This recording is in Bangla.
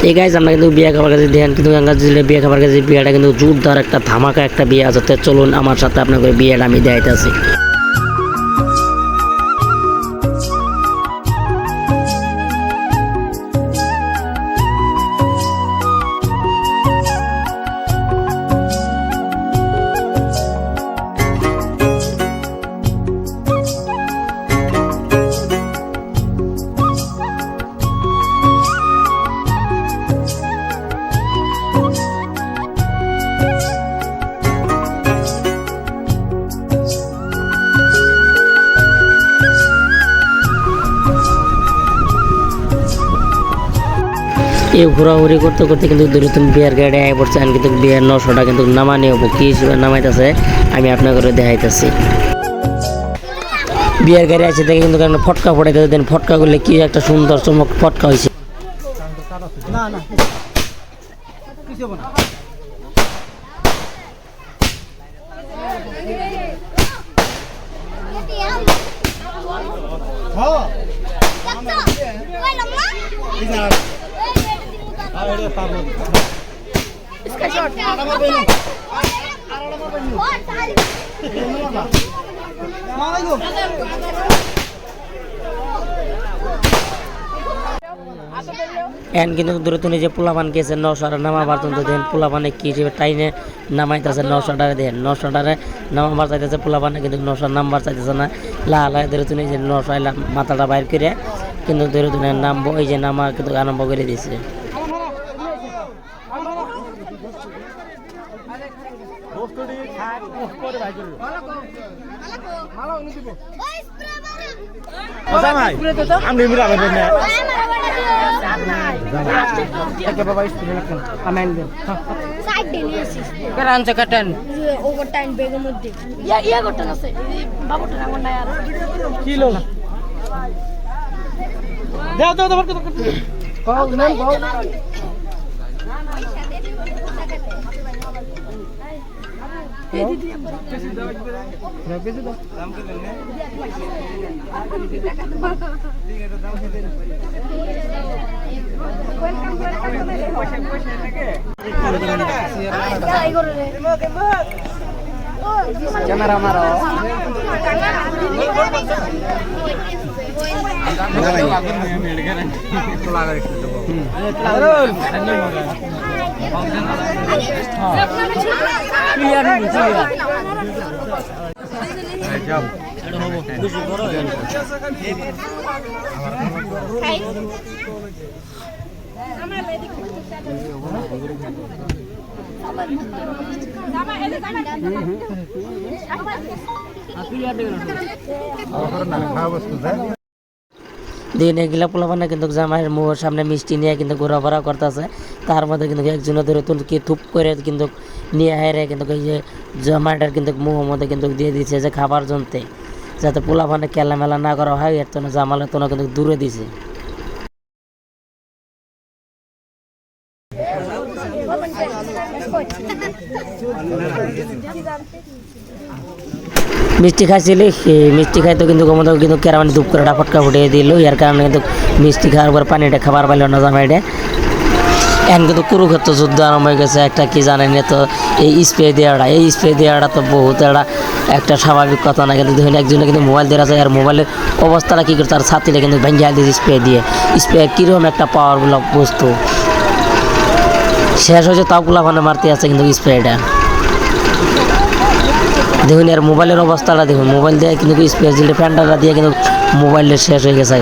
এই গাইজ আমরা কিন্তু বিয়ে খাবার কাছে দেখেন কিন্তু বিয়ে খাবার কাছে বিয়েটা কিন্তু জোরদার একটা ধামাকা একটা বিয়ে আছে। চলুন আমার সাথে আপনাকে বিয়েটা আমি দেখাইতেছি। এই ঘোরাঘুরি করতে করতে কিন্তু দূরতম বিয়ার গাড়ি আয় পড়ছে। আমি কিন্তু বিয়ার 900টা কিন্তু নামানি হবো কি হিসেবে নামাইতেছে আমি আপনাকে দেখাইতেছি। বিয়ার গাড়ি আছে দেখে কিন্তু ফটকা ফটাইতে দেন, ফটকা করলে কি একটা সুন্দর চমক ফটকা হয়েছে। इसका शॉट এন কিন্তু দূরতনে যে পোলাপান গেছে 900 নামা পর্যন্ত দেন পোলাপানে কি হিসেবে টাইনে নামাইতেছে 900 দেন 900 নামাবার চাইতেছে পোলাপানে কিন্তু 900 নাম্বার চাইতেছে না। লাল দূরতনে যে 900 মাথাটা বাইর করে কিন্তু দূরতনে নামবো এই যে নামা কিন্তু আরম্ভ করে দিয়েছে। कैमरा मारो দিন এগুলা পোলাপানে কিন্তু জামাইয়ের মুখের সামনে মিষ্টি নিয়ে কিন্তু ঘোরাফেরা করতেছে। তার মধ্যে কিন্তু একজনের ধরে কি থুপ করে কিন্তু নিয়ে হেরে কিন্তু এই যে জামাইটার কিন্তু মুখের মধ্যে কিন্তু দিয়ে দিচ্ছে যে খাবার জন্যে, যাতে পোলাপানে খেলা মেলা না করা হয় এর জন্য জামালের তো কিন্তু দূরে দিছে। মিষ্টি খাইছিলি মিষ্টি খাইতো কিন্তু কমতো কিন্তু কেরামানি ধূপ করে ফটকা ফুটিয়ে দিল, এর কারণে কিন্তু মিষ্টি খাওয়ার পর পানিটা খাবার পাইল না জামাইটা। এখন কিন্তু কুরুক্ষেত্র যুদ্ধ আরম্ভ হয়ে গেছে। একটা কি জানেন তো এই স্প্রে দেওয়াটা তো বহুত একটা স্বাভাবিক কথা না, কিন্তু দেখুন একজনে কিন্তু মোবাইল দেওয়া যায় আর মোবাইলের অবস্থাটা কী করে তার ছাতিটা কিন্তু ভেঙে দিয়েছে স্প্রে কীরকম একটা পাওয়ারফুল বস্তু। শেষ হয়েছে তাও পোলাপানে মারতে আছে কিন্তু স্প্রেটা দেখুন। আর মোবাইলের অবস্থাটা দেখুন, মোবাইল দিয়ে কিন্তু স্প্রে দিলে ফ্যানটা দিয়ে কিন্তু মোবাইলের শেষ হয়ে গেছে।